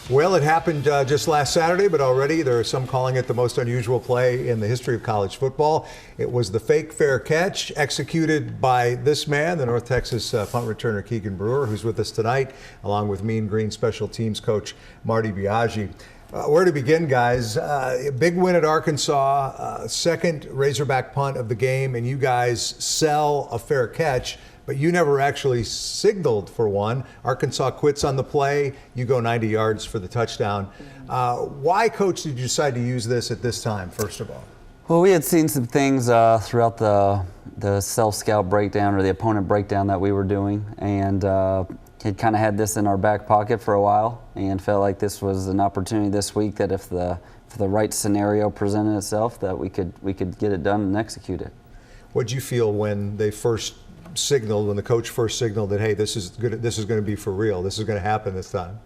Well, it happened just last Saturday, but already there are some calling it the most unusual play in the history of college football. It was the fake fair catch executed by this man, the North Texas punt returner Keegan Brewer, who's with us tonight, along with Mean Green special teams coach Marty Biagi. Where to begin, guys? Big win at Arkansas, second Razorback punt of the game, and you guys sell a fair catch, but you never actually signaled for one. Arkansas quits on the play. You go 90 yards for the touchdown. Why, Coach, did you decide to use this at this time, first of all? Well, we had seen some things throughout the self-scout breakdown or the opponent breakdown that we were doing, and had kind of had this in our back pocket for a while and felt like this was an opportunity this week that if the right scenario presented itself, that we could get it done and execute it. What did you feel when they first signaled, when the coach first signaled that, hey, this is good, this is going to be for real, this is going to happen this time?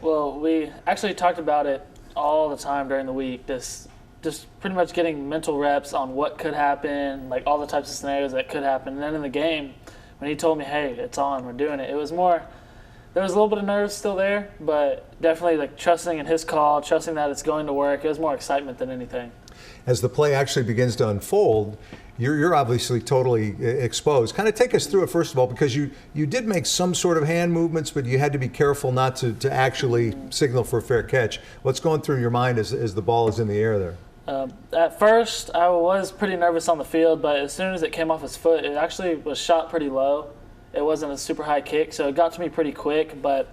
Well, we actually talked about it all the time during the week, just pretty much getting mental reps on what could happen, like all the types of scenarios that could happen. And then in the game, when he told me, hey, it's on, we're doing it, it was more, there was a little bit of nerves still there, but definitely like trusting in his call, trusting that it's going to work. It was more excitement than anything. As the play actually begins to unfold, you're obviously totally exposed. Kind of take us through it, first of all, because you did make some sort of hand movements, but you had to be careful not to actually signal for a fair catch. What's going through your mind as the ball is in the air there? At first, I was pretty nervous on the field, but as soon as it came off his foot, it actually was shot pretty low. It wasn't a super high kick, so it got to me pretty quick, but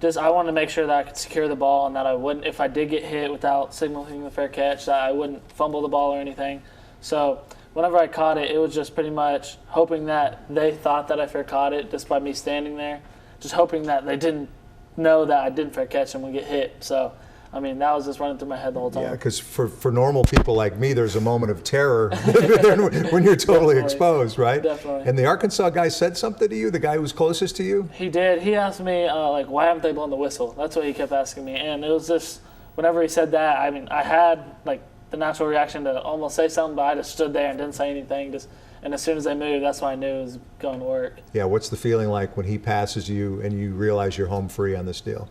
I wanted to make sure that I could secure the ball and that I wouldn't, if I did get hit without signaling the fair catch, that I wouldn't fumble the ball or anything. So whenever I caught it, it was just pretty much hoping that they thought that I fair caught it just by me standing there, just hoping that they didn't know that I didn't fair catch and would get hit. So, I mean, that was just running through my head the whole time. Yeah, because for normal people like me, there's a moment of terror when you're totally exposed, right? Definitely. And the Arkansas guy said something to you, the guy who was closest to you? He did. He asked me, like, why haven't they blown the whistle? That's what he kept asking me. And it was just, whenever he said that, I mean, I had, like, the natural reaction to almost say something, but I just stood there and didn't say anything. And as soon as they moved, that's when I knew it was going to work. Yeah, what's the feeling like when he passes you and you realize you're home free on this deal?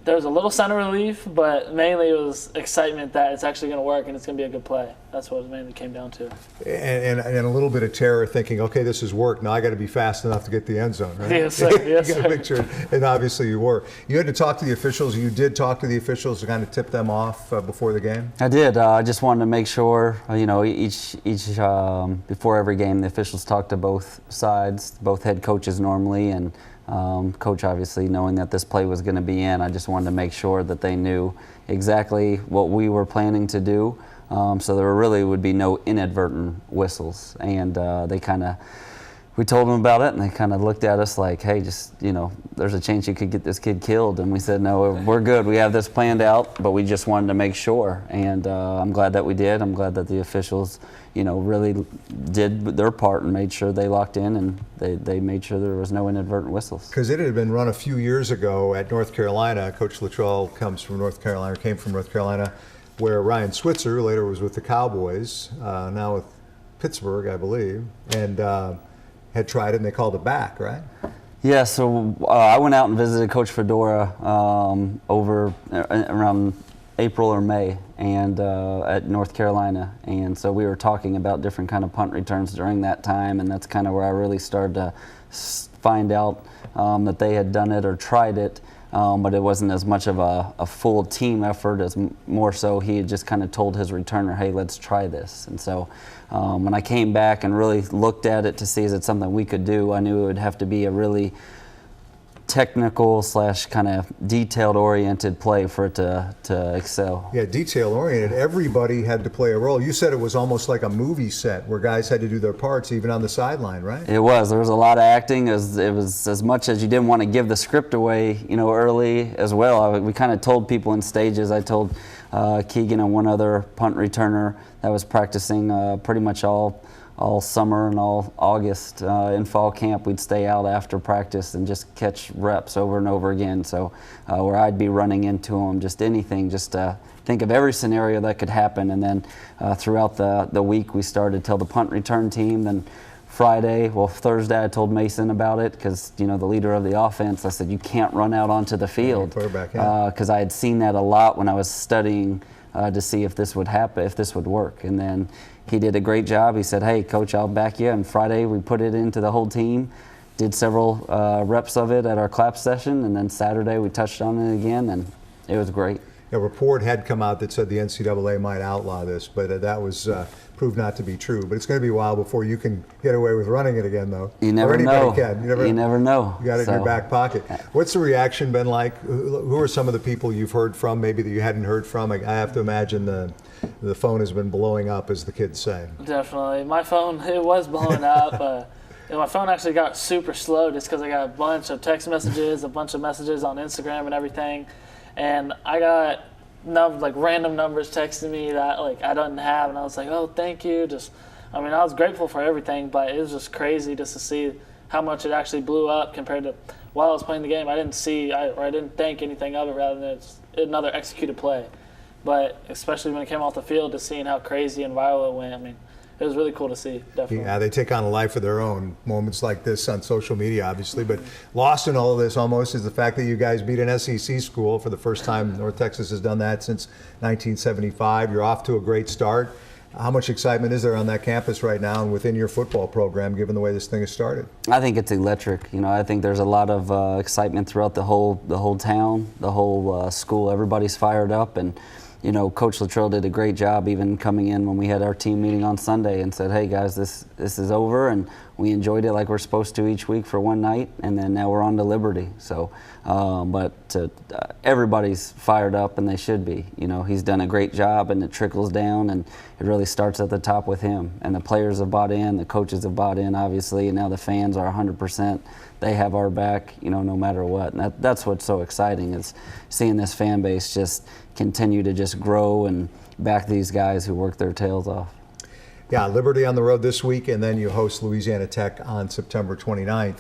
There was a little sense of relief, but mainly it was excitement that it's actually going to work and it's going to be a good play. That's what it mainly came down to. And a little bit of terror, thinking, okay, this has worked. Now I got to be fast enough to get the end zone, right? Yes, sir. Yes, you got sir. to picture it, and obviously you were. You had to talk to the officials. You did talk to the officials to kind of tip them off before the game? I did. I just wanted to make sure, each before every game, the officials talk to both sides, both head coaches normally, and coach obviously knowing that this play was going to be in. I just wanted to make sure that they knew exactly what we were planning to do, so there really would be no inadvertent whistles. And we told them about it, and they kind of looked at us like, hey, just, there's a chance you could get this kid killed. And we said, no, we're good. We have this planned out, but we just wanted to make sure. And I'm glad that we did. I'm glad that the officials, really did their part and made sure they locked in, and they made sure there was no inadvertent whistles. Because it had been run a few years ago at North Carolina. Coach Luttrell came from North Carolina, where Ryan Switzer, who later was with the Cowboys, now with Pittsburgh, I believe, and had tried it, and they called it back, right? Yeah, so I went out and visited Coach Fedora over around April or May, and at North Carolina, and so we were talking about different kind of punt returns during that time, and that's kind of where I really started to find out that they had done it or tried it, but it wasn't as much of a full team effort as more so he had just kind of told his returner, hey, let's try this. And so when I came back and really looked at it to see is it something we could do, I knew it would have to be a really technical / kind of detailed oriented play for it to excel. Yeah, detail oriented. Everybody had to play a role. You said it was almost like a movie set where guys had to do their parts even on the sideline, right? It was. There was a lot of acting. It was as much as you didn't want to give the script away, early as well. We kind of told people in stages. I told Keegan and one other punt returner that was practicing pretty much all summer and all August in fall camp. We'd stay out after practice and just catch reps over and over again. So where I'd be running into them, just anything, just think of every scenario that could happen. And then throughout the week, we started till the punt return team. Then Thursday I told Mason about it because, the leader of the offense, I said, you can't run out onto the field because I had seen that a lot when I was studying to see if this would happen, if this would work. And then he did a great job. He said, hey, Coach, I'll back you. And Friday we put it into the whole team, did several reps of it at our clap session, and then Saturday we touched on it again, and it was great. A report had come out that said the NCAA might outlaw this, but that was proved not to be true. But it's going to be a while before you can get away with running it again, though. You never know. Can. You never know. You got it in your back pocket. What's the reaction been like? Who are some of the people you've heard from, maybe that you hadn't heard from? I have to imagine the phone has been blowing up, as the kids say. Definitely. My phone, it was blowing up. My phone actually got super slow just because I got a bunch of text messages, a bunch of messages on Instagram and everything. And I got random numbers texting me that I didn't have, and I was like, oh, thank you. I was grateful for everything, but it was just crazy just to see how much it actually blew up compared to while I was playing the game. I didn't I didn't think anything of it rather than it's another executed play. But especially when it came off the field, just seeing how crazy and viral it went, it was really cool to see, definitely. Yeah, they take on a life of their own, moments like this on social media, obviously. But lost in all of this almost is the fact that you guys beat an SEC school for the first time. North Texas has done that since 1975. You're off to a great start. How much excitement is there on that campus right now and within your football program, given the way this thing has started? I think it's electric. I think there's a lot of excitement throughout the whole town, the whole school. Everybody's fired up, and Coach Luttrell did a great job even coming in when we had our team meeting on Sunday and said, hey guys, this is over, and we enjoyed it like we're supposed to each week for one night, and then now we're on to Liberty. So, everybody's fired up, and they should be. He's done a great job, and it trickles down, and it really starts at the top with him. And the players have bought in, the coaches have bought in, obviously, and now the fans are 100%. They have our back, no matter what. And that's what's so exciting, is seeing this fan base just continue to just grow and back these guys who work their tails off. Yeah, Liberty on the road this week, and then you host Louisiana Tech on September 29th.